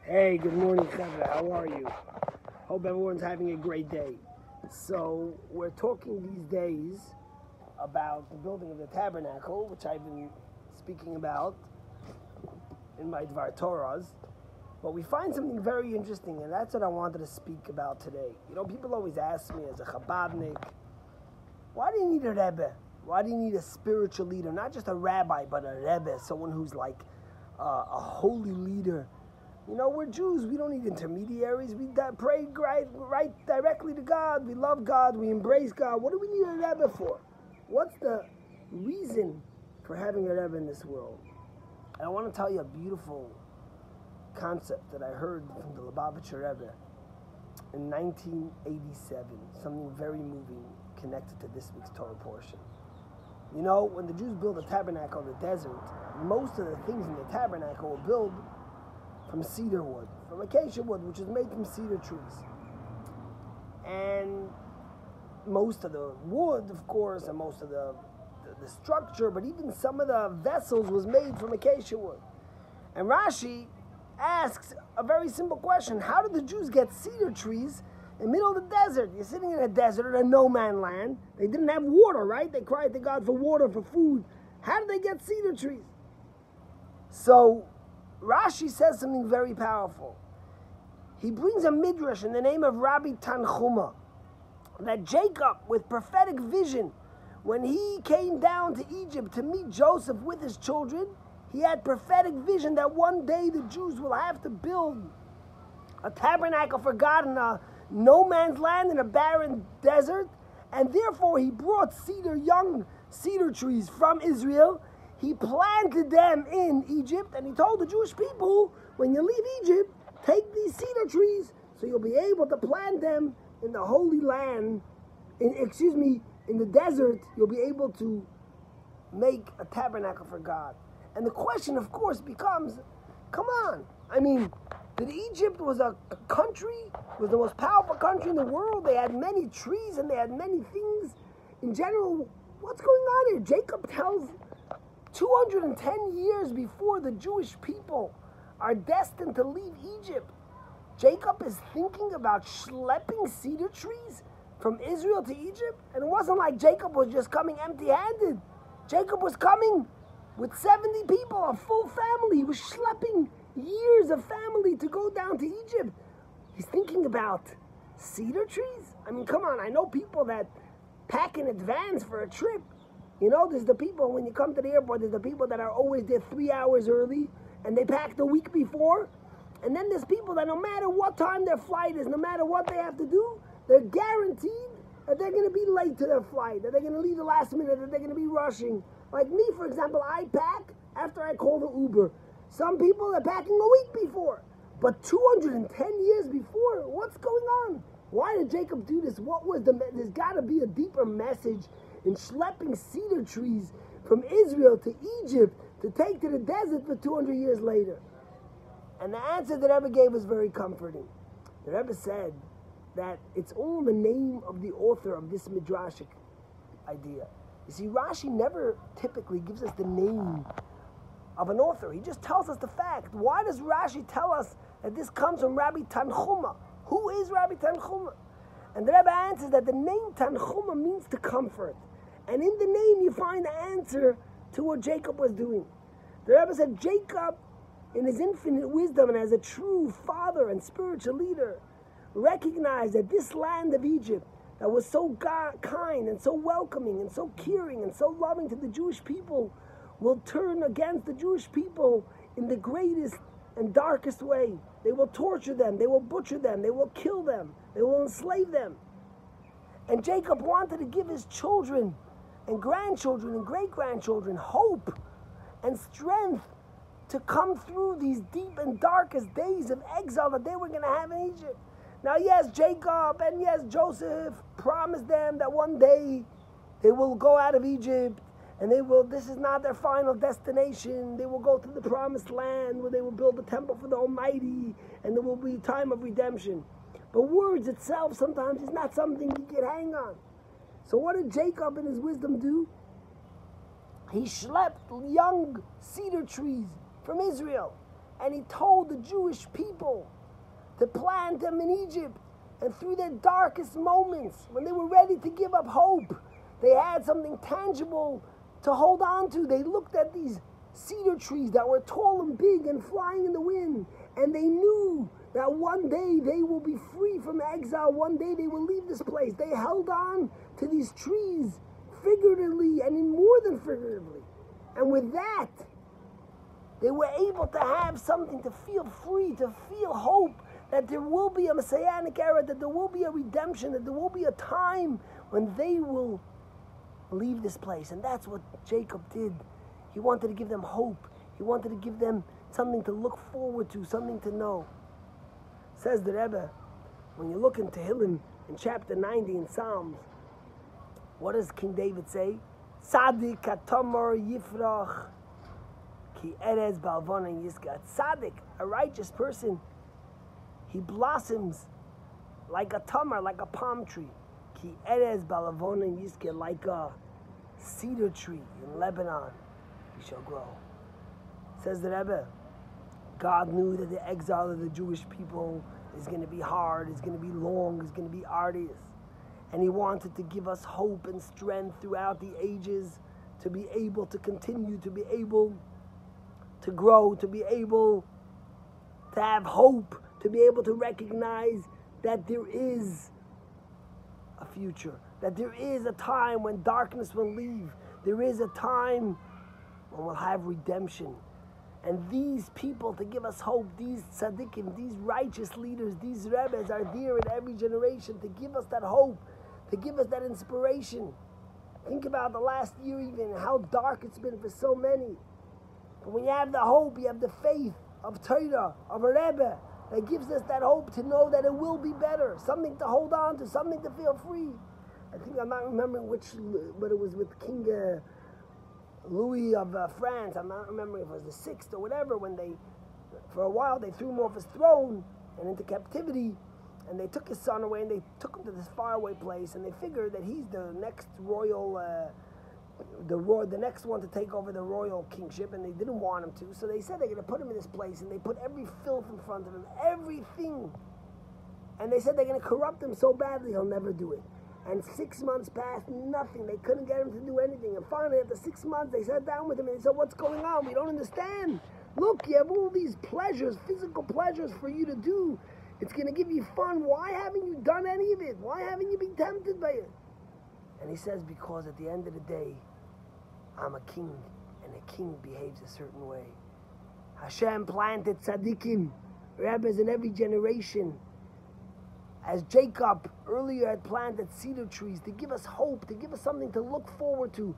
Hey, good morning, Cedar. How are you? Hope everyone's having a great day. So, we're talking these days about the building of the tabernacle, which I've been speaking about in my Dvar Torahs. But we find something very interesting, and that's what I wanted to speak about today. You know, people always ask me as a Chabadnik, why do you need a Rebbe? Why do you need a spiritual leader? Not just a rabbi, but a Rebbe, someone who's like a holy leader. You know, we're Jews. We don't need intermediaries. We pray right directly to God. We love God. We embrace God. What do we need a Rebbe for? What's the reason for having a Rebbe in this world? And I want to tell you a beautiful concept that I heard from the Lubavitcher Rebbe in 1987. Something very moving connected to this week's Torah portion. You know, when the Jews built a tabernacle in the desert, most of the things in the tabernacle were built from cedar wood, from acacia wood, which is made from cedar trees. And most of the wood, of course, and most of the structure, but even some of the vessels was made from acacia wood. And Rashi asks a very simple question. How did the Jews get cedar trees in the middle of the desert? You're sitting in a desert, in a no-man land. They didn't have water, right? They cried to God for water, for food. How did they get cedar trees? So Rashi says something very powerful. He brings a midrash in the name of Rabbi Tanchuma that Jacob, with prophetic vision, when he came down to Egypt to meet Joseph with his children, he had prophetic vision that one day the Jews will have to build a tabernacle for God in a no man's land, in a barren desert, and therefore he brought young cedar trees from Israel. He planted them in Egypt, and he told the Jewish people, when you leave Egypt, take these cedar trees so you'll be able to plant them in the Holy Land, in the desert. You'll be able to make a tabernacle for God. And the question, of course, becomes, come on, I mean, that Egypt was a country, was the most powerful country in the world. They had many trees and they had many things. In general, what's going on here? Jacob tells 210 years before the Jewish people are destined to leave Egypt, Jacob is thinking about schlepping cedar trees from Israel to Egypt. And it wasn't like Jacob was just coming empty-handed. Jacob was coming with 70 people, a full family. He was schlepping years of family to go down to Egypt. He's thinking about cedar trees? I mean, come on, I know people that pack in advance for a trip. You know, there's the people, when you come to the airport, there's the people that are always there 3 hours early, and they pack the week before. And then there's people that no matter what time their flight is, no matter what they have to do, they're guaranteed that they're going to be late to their flight, that they're going to leave the last minute, that they're going to be rushing. Like me, for example, I pack after I call the Uber. Some people are packing a week before. But 210 years before, what's going on? Why did Jacob do this? There's got to be a deeper message in schlepping cedar trees from Israel to Egypt to take to the desert for 200 years later. And the answer that Rebbe gave was very comforting. The Rebbe said that it's all in the name of the author of this midrashic idea. You see, Rashi never typically gives us the name of an author. He just tells us the fact. Why does Rashi tell us that this comes from Rabbi Tanchuma? Who is Rabbi Tanchuma? And the Rebbe answers that the name Tanchuma means to comfort. And in the name you find the answer to what Jacob was doing. The Rebbe said Jacob, in his infinite wisdom and as a true father and spiritual leader, recognized that this land of Egypt that was so kind and so welcoming and so caring and so loving to the Jewish people will turn against the Jewish people in the greatest and darkest way. They will torture them, they will butcher them, they will kill them, they will enslave them. And Jacob wanted to give his children and grandchildren and great-grandchildren hope and strength to come through these deep and darkest days of exile that they were going to have in Egypt. Now, yes, Jacob and yes, Joseph promised them that one day they will go out of Egypt and this is not their final destination. They will go to the promised land where they will build a temple for the Almighty and there will be a time of redemption. But words itself sometimes is not something you can hang on. So what did Jacob in his wisdom do? He schlepped young cedar trees from Israel. and he told the Jewish people to plant them in Egypt. And through their darkest moments, when they were ready to give up hope, they had something tangible to hold on to. They looked at these cedar trees that were tall and big and flying in the wind, and they knew that one day they will be free from exile. One day they will leave this place. They held on to these trees figuratively and in more than figuratively. And with that, they were able to have something to feel free, to feel hope, that there will be a messianic era, that there will be a redemption, that there will be a time when they will leave this place. And that's what Jacob did. He wanted to give them hope. He wanted to give them something to look forward to, something to know. Says the Rebbe, when you look in Tehillim, in chapter 90 in Psalms, what does King David say? Tzadik katomor yifrach ki erez balvona yisgat. Tzadik, a righteous person, he blossoms like a tamar, like a palm tree. Ki erez balvona yisgat, like a cedar tree in Lebanon, he shall grow. Says the Rebbe, God knew that the exile of the Jewish people is going to be hard, is going to be long, is going to be arduous. And he wanted to give us hope and strength throughout the ages to be able to continue, to be able to grow, to be able to have hope, to be able to recognize that there is a future, that there is a time when darkness will leave, there is a time when we'll have redemption. And these people, to give us hope, these tzaddikim, these righteous leaders, these rebbes are there in every generation to give us that hope, to give us that inspiration. Think about the last year even, how dark it's been for so many. But when you have the hope, you have the faith of Torah, of a rebbe, that gives us that hope to know that it will be better, something to hold on to, something to feel free. I think I'm not remembering but it was with King Louis of France. I'm not remembering if it was the 6th or whatever, when for a while they threw him off his throne and into captivity, and they took his son away and they took him to this faraway place, and they figured that he's the next royal, the next one to take over the royal kingship, and they didn't want him to, so they said they're going to put him in this place, and they put every filth in front of him, everything, and they said they're going to corrupt him so badly he'll never do it. And 6 months passed, nothing. They couldn't get him to do anything. And finally, after 6 months, they sat down with him and they said, what's going on? We don't understand. Look, you have all these pleasures, physical pleasures for you to do. It's going to give you fun. Why haven't you done any of it? Why haven't you been tempted by it? And he says, because at the end of the day, I'm a king, and a king behaves a certain way. Hashem planted tzaddikim, rabbis in every generation, as Jacob earlier had planted cedar trees, to give us hope, to give us something to look forward to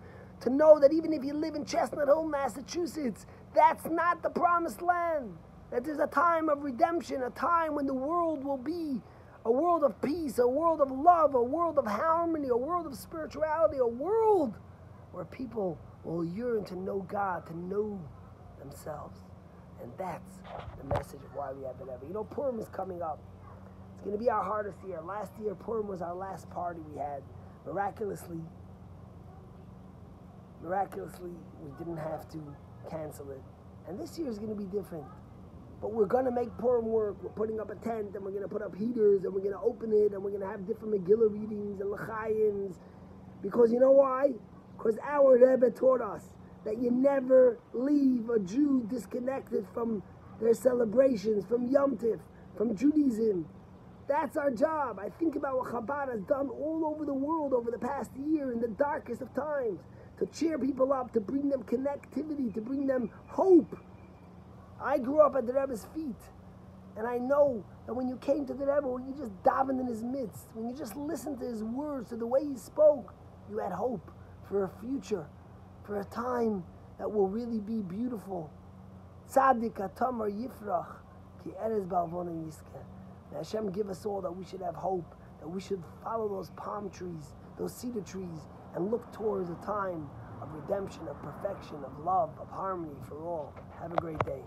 know that even if you live in Chestnut Hill, Massachusetts, that's not the promised land. That there's a time of redemption, a time when the world will be a world of peace, a world of love, a world of harmony, a world of spirituality, a world where people will yearn to know God, to know themselves. And that's the message of why we have it ever. You know, Purim is coming up. It's going to be our hardest year. Last year, Purim was our last party we had. Miraculously, we didn't have to cancel it. And this year is going to be different. But we're going to make Purim work. We're putting up a tent, and we're going to put up heaters, and we're going to open it, and we're going to have different Megillah readings and L'chayims. Because you know why? Because our Rebbe taught us that you never leave a Jew disconnected from their celebrations, from Yom Tif, from Judaism. That's our job. I think about what Chabad has done all over the world over the past year in the darkest of times, to cheer people up, to bring them connectivity, to bring them hope. I grew up at the Rebbe's feet, and I know that when you came to the Rebbe, when you just davened in his midst, when you just listened to his words, to the way he spoke, you had hope for a future, for a time that will really be beautiful. Tzadik atamar yifrach ki erez balvona yiskeh. May Hashem give us all that we should have hope, that we should follow those palm trees, those cedar trees, and look towards a time of redemption, of perfection, of love, of harmony for all. Have a great day.